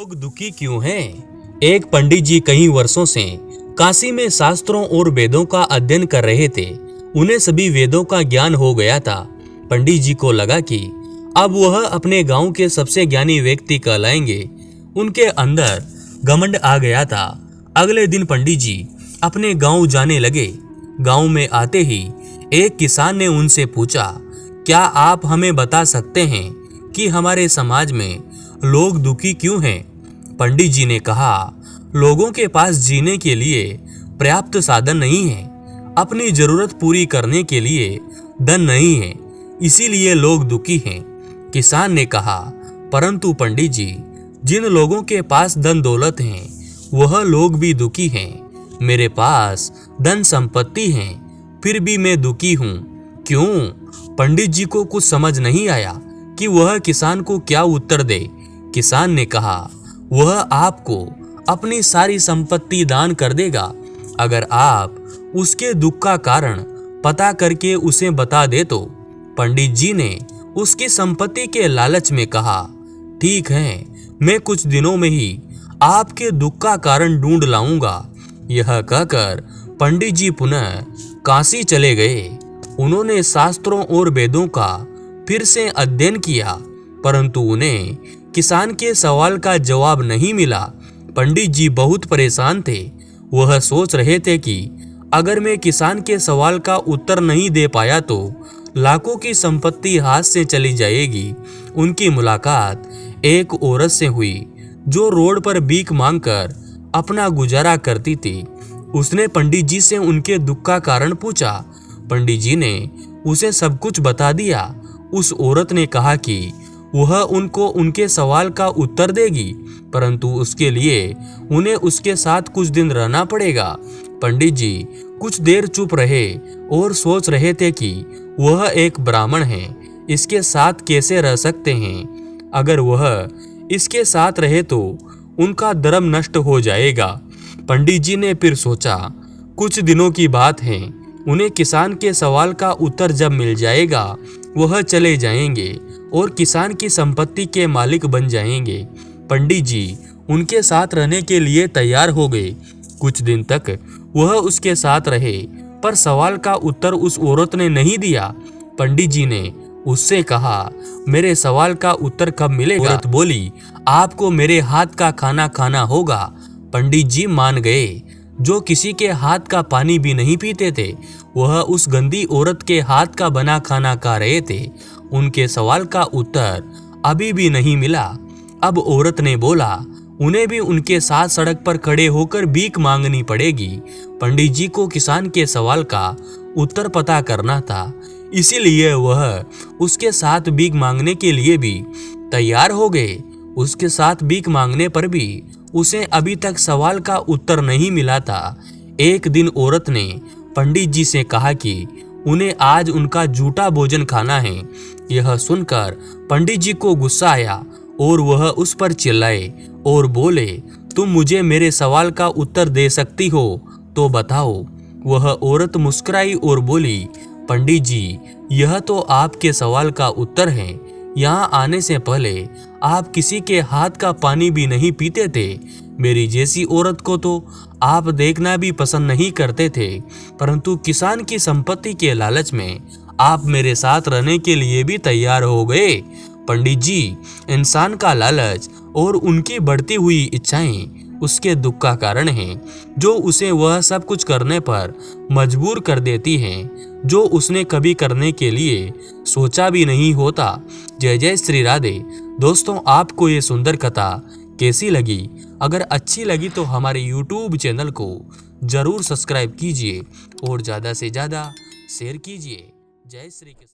लोग दुखी क्यों हैं? एक पंडित जी कई वर्षों से काशी में शास्त्रों और वेदों का अध्ययन कर रहे थे। उन्हें सभी वेदों का ज्ञान हो गया था। पंडित जी को लगा कि अब वह अपने गांव के सबसे ज्ञानी व्यक्ति कहलाएंगे। उनके अंदर घमंड आ गया था। अगले दिन पंडित जी अपने गांव जाने लगे। गांव में आते ही एक किसान ने उनसे पूछा, क्या आप हमें बता सकते हैं कि हमारे समाज में लोग दुखी क्यों हैं? पंडित जी ने कहा, लोगों के पास जीने के लिए पर्याप्त साधन नहीं है, अपनी जरूरत पूरी करने के लिए धन नहीं है, इसीलिए लोग दुखी हैं। किसान ने कहा, परंतु पंडित जी, जिन लोगों के पास धन दौलत है वह लोग भी दुखी हैं। मेरे पास धन संपत्ति है, फिर भी मैं दुखी हूँ। क्यों? पंडित जी को कुछ समझ नहीं आया कि वह किसान को क्या उत्तर दे। किसान ने कहा, वह आपको अपनी सारी संपत्ति दान कर देगा अगर आप उसके दुख का कारण पता करके उसे बता दे तो। पंडित जी ने उसकी संपत्ति के लालच में कहा, ठीक है, मैं कुछ दिनों में ही आपके दुख का कारण ढूंढ लाऊंगा। यह कहकर पंडित जी पुनः काशी चले गए। उन्होंने शास्त्रों और वेदों का फिर से अध्ययन किया, परंतु उन्हें किसान के सवाल का जवाब नहीं मिला। पंडित जी बहुत परेशान थे। वह सोच रहे थे कि अगर मैं किसान के सवाल का उत्तर नहीं दे पाया तो लाखों की संपत्ति हाथ से चली जाएगी। उनकी मुलाकात एक औरत से हुई जो रोड पर भीख मांगकर अपना गुजारा करती थी। उसने पंडित जी से उनके दुख का कारण पूछा। पंडित जी ने उसे सब कुछ बता दिया। उस औरत ने कहा कि वह उनको उनके सवाल का उत्तर देगी, परंतु उसके लिए उन्हें उसके साथ कुछ दिन रहना पड़ेगा। पंडित जी कुछ देर चुप रहे और सोच रहे थे कि वह एक ब्राह्मण है, इसके साथ कैसे रह सकते हैं। अगर वह इसके साथ रहे तो उनका धर्म नष्ट हो जाएगा। पंडित जी ने फिर सोचा, कुछ दिनों की बात है, उन्हें किसान के सवाल का उत्तर जब मिल जाएगा वह चले जाएंगे और किसान की संपत्ति के मालिक बन जाएंगे। पंडित जी उनके साथ रहने के लिए तैयार हो गए। कुछ दिन तक वह उसके साथ रहे, पर सवाल का उत्तर उस औरत ने नहीं दिया। पंडित जी ने उससे कहा, मेरे सवाल का उत्तर कब मिलेगा? औरत बोली, आपको मेरे हाथ का खाना खाना होगा। पंडित जी मान गए। जो किसी के हाथ का पानी भी नहीं पीते थे, वह उस गंदी औरत के हाथ का बना खाना खा रहे थे। उनके सवाल का उत्तर अभी भी नहीं मिला। अब औरत ने बोला, उन्हें भी उनके साथ सड़क पर खड़े होकर भीख मांगनी पड़ेगी। पंडित जी को किसान के सवाल का उत्तर पता करना था, इसीलिए वह उसके साथ भीख मांगने के लिए भी तैयार हो गए। उसके साथ भीख मांगने पर भी उसे अभी तक सवाल का उत्तर नहीं मिला था। एक दिन औरत ने पंडित जी से कहा कि उन्हें आज उनका झूठा भोजन खाना है। यह सुनकर पंडित जी को गुस्सा आया और वह उस पर चिल्लाए और बोले, तुम मुझे मेरे सवाल का उत्तर दे सकती हो तो बताओ। वह औरत मुस्कुराई और बोली, पंडित जी, यह तो आपके सवाल का उत्तर है। यहाँ आने से पहले आप किसी के हाथ का पानी भी नहीं पीते थे। मेरी जैसी औरत को तो आप देखना भी पसंद नहीं करते थे, परंतु किसान की संपत्ति के लालच में आप मेरे साथ रहने के लिए भी तैयार हो गए। पंडित जी, इंसान का लालच और उनकी बढ़ती हुई इच्छाएं उसके दुख का कारण हैं, जो उसे वह सब कुछ करने पर मजबूर कर देती हैं जो उसने कभी करने के लिए सोचा भी नहीं होता। जय जय श्री राधे। दोस्तों, आपको ये सुंदर कथा कैसी लगी? अगर अच्छी लगी तो हमारे YouTube चैनल को जरूर सब्सक्राइब कीजिए और ज़्यादा से ज़्यादा शेयर कीजिए। जय श्री कृष्ण।